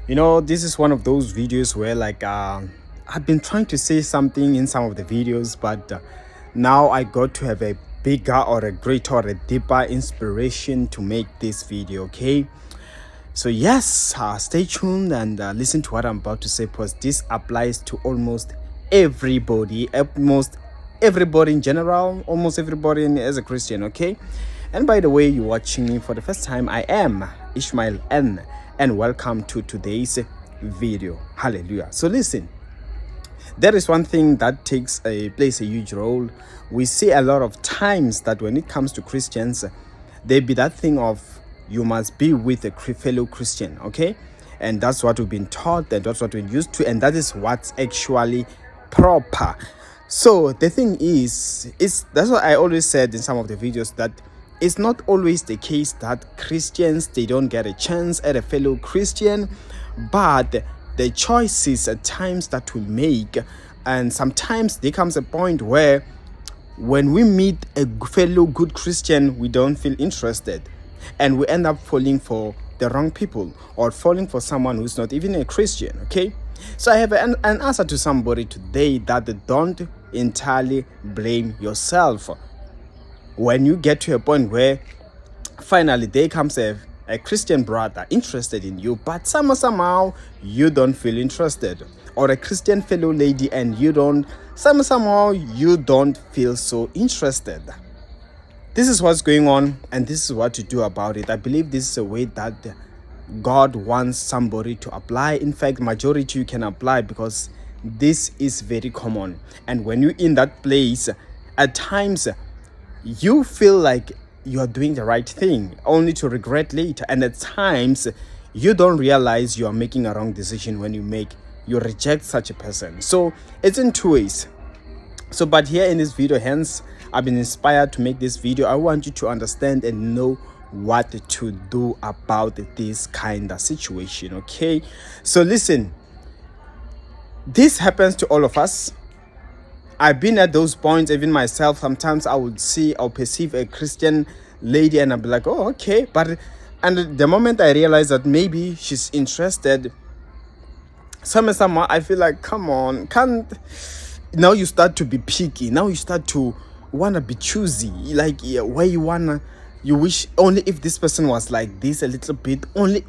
This is one of those videos where I've been trying to say something in some of the videos, but now I got to have a bigger or a greater or a deeper inspiration to make this video. Okay, so yes, stay tuned and listen to what I'm about to say, because this applies to almost everybody in general, almost everybody as a Christian. Okay, and by the way, you're watching me for the first time, I am Ishmael N, and welcome to today's video. Hallelujah. So listen, there is one thing that plays a huge role. We see a lot of times that when it comes to Christians, there be that thing of you must be with a fellow Christian. Okay, and that's what we've been taught, and that's what we're used to, and that is what's actually proper. So the thing is that's what I always said in some of the videos, that it's not always the case that Christians, they don't get a chance at a fellow Christian, but the choices at times that we make, and sometimes there comes a point where when we meet a fellow good Christian, we don't feel interested, and we end up falling for the wrong people, or falling for someone who's not even a Christian. Okay, so I have an answer to somebody today, that don't entirely blame yourself. When you get to a point where finally there comes a Christian brother interested in you, but somehow you don't feel interested, or a Christian fellow lady, and somehow you don't feel so interested. This is what's going on, and this is what to do about it. I believe this is a way that God wants somebody to apply. In fact, majority you can apply, because this is very common. And when you're in that place, at times you feel like you are doing the right thing, only to regret later. And at times you don't realize you are making a wrong decision when you reject such a person. So it's in two ways. So but here in this video, hence I've been inspired to make this video. I want you to understand and know what to do about this kind of situation. Okay, so listen, this happens to all of us. I've been at those points, even myself. Sometimes I would see or perceive a Christian lady, and I'll be like, oh, okay. And the moment I realize that maybe she's interested, somehow I feel like, come on, now you start to be picky. Now you start to want to be choosy, like where you wish only if this person was like this a little bit, only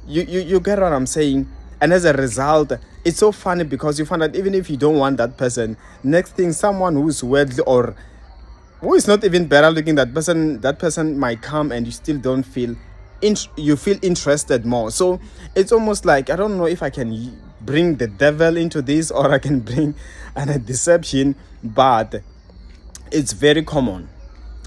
you get what I'm saying. And as a result, it's so funny, because you find that even if you don't want that person, next thing, someone who's worldly or who is not even better looking, that person might come, and you still don't feel you feel interested more. So it's almost like, I don't know if I can bring the devil into this, or I can bring a deception, but it's very common.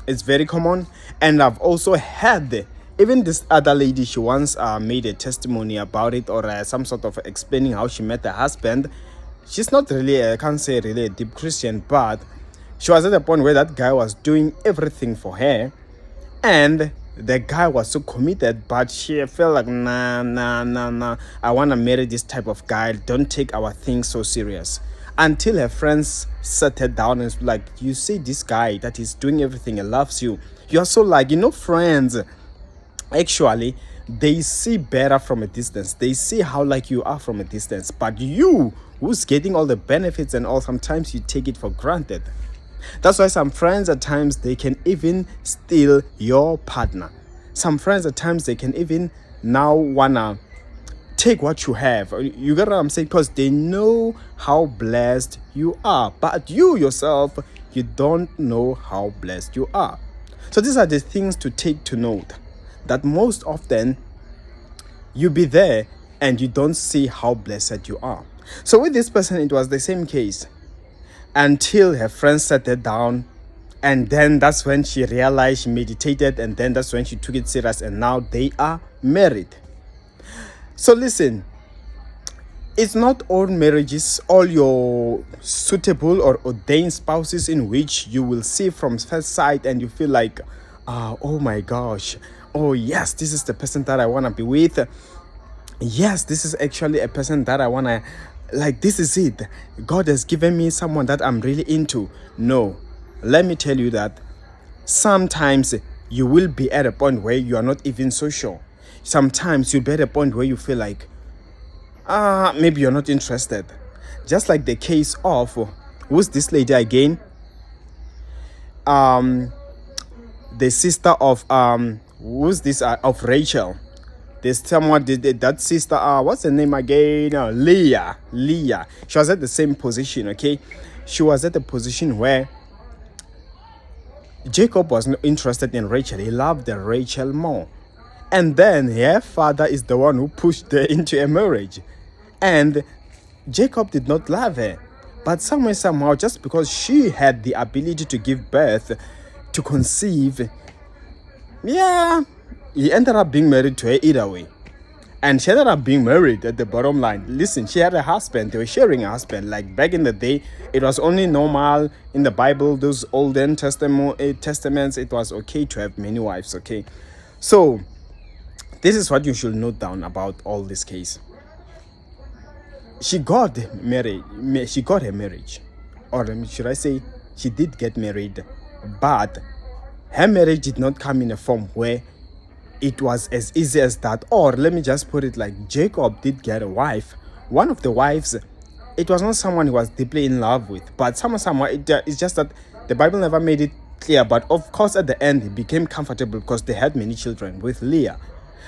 It's very common. And I've also had, even this other lady, she once made a testimony about it, or some sort of explaining how she met her husband. She's not really, I can't say really a deep Christian, but she was at a point where that guy was doing everything for her, and the guy was so committed, but she felt like, nah, I want to marry this type of guy. Don't take our thing so serious. Until her friends sat her down and was like, you see this guy that is doing everything and loves you. You are so like, friends, actually, they see better from a distance. They see how like you are from a distance. But you, who's getting all the benefits and all, sometimes you take it for granted. That's why some friends at times, they can even steal your partner. Some friends at times, they can even now wanna take what you have. You get what I'm saying? Because they know how blessed you are, but you yourself, you don't know how blessed you are. So these are the things to take to note, that most often you be there and you don't see how blessed you are. So with this person, it was the same case, until her friends sat her down, and then that's when she realized, she meditated, and then that's when she took it serious, and now they are married. So listen, it's not all marriages, all your suitable or ordained spouses in which you will see from first sight and you feel like, oh my gosh, oh yes, this is the person that I want to be with. Yes, this is actually a person that I want to, like, this is it. God has given me someone that I'm really into. No, let me tell you that sometimes you will be at a point where you are not even so sure. Sometimes you'll be at a point where you feel like, maybe you're not interested. Just like the case of, who's this lady again? The sister of who's this of Rachel. There's someone that sister, what's her name again? Leah. She was at the same position, okay? She was at the position where Jacob was not interested in Rachel. He loved Rachel more. And then her father is the one who pushed her into a marriage. And Jacob did not love her. But somehow, just because she had the ability to give birth, to conceive, yeah, he ended up being married to her either way. And she ended up being married at the bottom line. Listen, she had a husband. They were sharing a husband. Like back in the day, it was only normal in the Bible, those olden testaments, it was okay to have many wives, okay? So, this is what you should note down about all this case. She got married. She got her marriage. Or should I say, she did get married. But her marriage did not come in a form where it was as easy as that. Or let me just put it like Jacob did get a wife. One of the wives, it was not someone he was deeply in love with, but somehow it's just that the Bible never made it clear. But of course, at the end, he became comfortable because they had many children with Leah.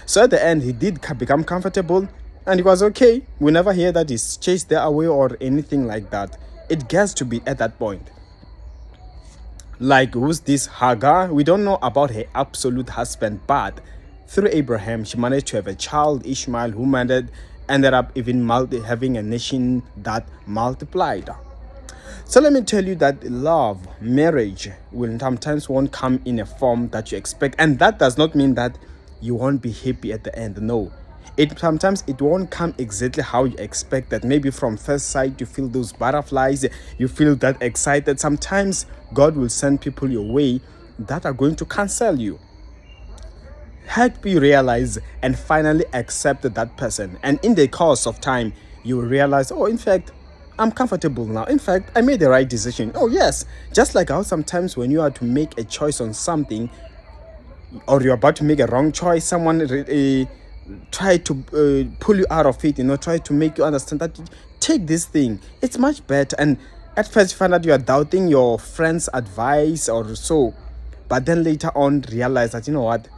So at the end, he did become comfortable and it was okay. We never hear that he's chased her away or anything like that. It gets to be at that point. Like, who's this Hagar? We don't know about her absolute husband, but through Abraham, she managed to have a child, Ishmael, who ended up even having a nation that multiplied. So let me tell you that love, marriage, will sometimes won't come in a form that you expect. And that does not mean that you won't be happy at the end. No. Sometimes it won't come exactly how you expect that. Maybe from first sight, you feel those butterflies, you feel that excited. Sometimes God will send people your way that are going to cancel you. Help you realize and finally accept that person. And in the course of time, you will realize, oh, in fact, I'm comfortable now. In fact, I made the right decision. Oh, yes. Just like how sometimes when you are to make a choice on something, or you're about to make a wrong choice, someone try to pull you out of it, try to make you understand that take this thing, it's much better. And at first you find out you are doubting your friend's advice or so, but then later on realize that, you know what,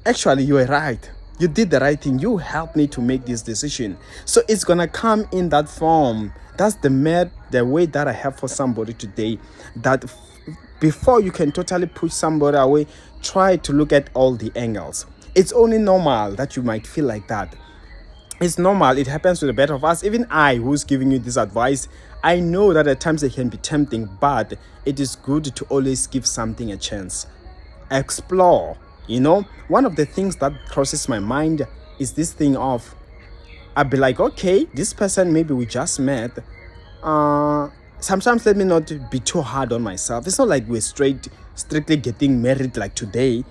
actually you were right, you did the right thing, you helped me to make this decision. So it's gonna come in that form. That's the way that I have for somebody today, that before you can totally push somebody away, try to look at all the angles. It's only normal that you might feel like that. It's normal. It happens to the best of us. Even I, who's giving you this advice, I know that at times it can be tempting, but it is good to always give something a chance. Explore. One of the things that crosses my mind is this thing of, I'll be like, okay, this person, maybe we just met. Sometimes let me not be too hard on myself. It's not like we're strictly getting married like today.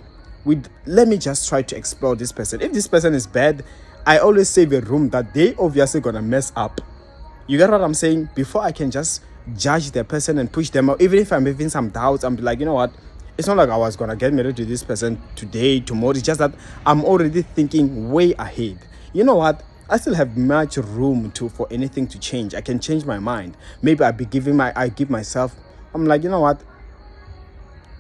Let me just try to explore this person. If this person is bad, I always save a room that they obviously gonna mess up. You get what I'm saying? Before I can just judge the person and push them out, even if I'm having some doubts, I'm like, you know what? It's not like I was gonna get married to this person today, tomorrow. It's just that I'm already thinking way ahead. You know what? I still have much room for anything to change. I can change my mind. Maybe I give myself, I'm like, you know what?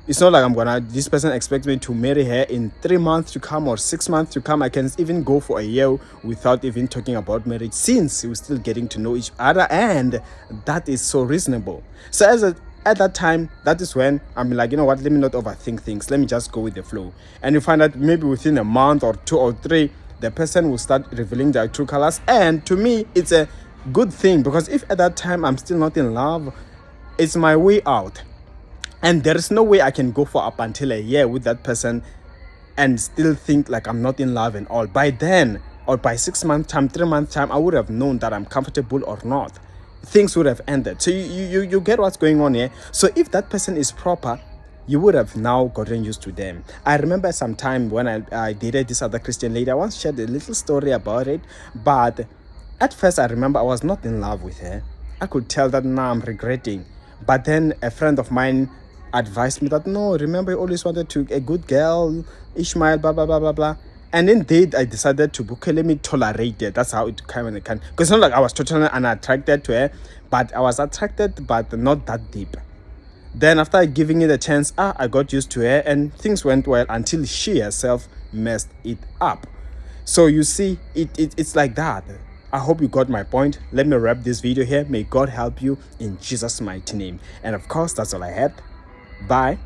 It's not like this person expects me to marry her in 3 months to come or 6 months to come. I can even go for a year without even talking about marriage, since we're still getting to know each other, and that is so reasonable. So at that time, that is when I'm like, you know what, let me not overthink things. Let me just go with the flow. And you find that maybe within a month or 2 or 3, the person will start revealing their true colors. And to me, it's a good thing, because if at that time I'm still not in love, it's my way out. And there is no way I can go for up until a year with that person and still think like I'm not in love and all. By then, or by 6 months time, 3 months time, I would have known that I'm comfortable or not. Things would have ended. So you get what's going on here. So if that person is proper, you would have now gotten used to them. I remember some time when I dated this other Christian lady. I once shared a little story about it. But at first, I remember I was not in love with her. I could tell that now I'm regretting. But then a friend of mine advised me that, no, remember, you always wanted a good girl, Ishmael, blah, blah, blah, blah, blah. And then I decided to book her. Let me tolerate it. That's how it kind of can. Because it's not like I was totally unattracted to her, but I was attracted, but not that deep. Then after giving it a chance, I got used to her and things went well until she herself messed it up. So you see, it's like that. I hope you got my point. Let me wrap this video here. May God help you in Jesus' mighty name. And of course, that's all I had. Bye.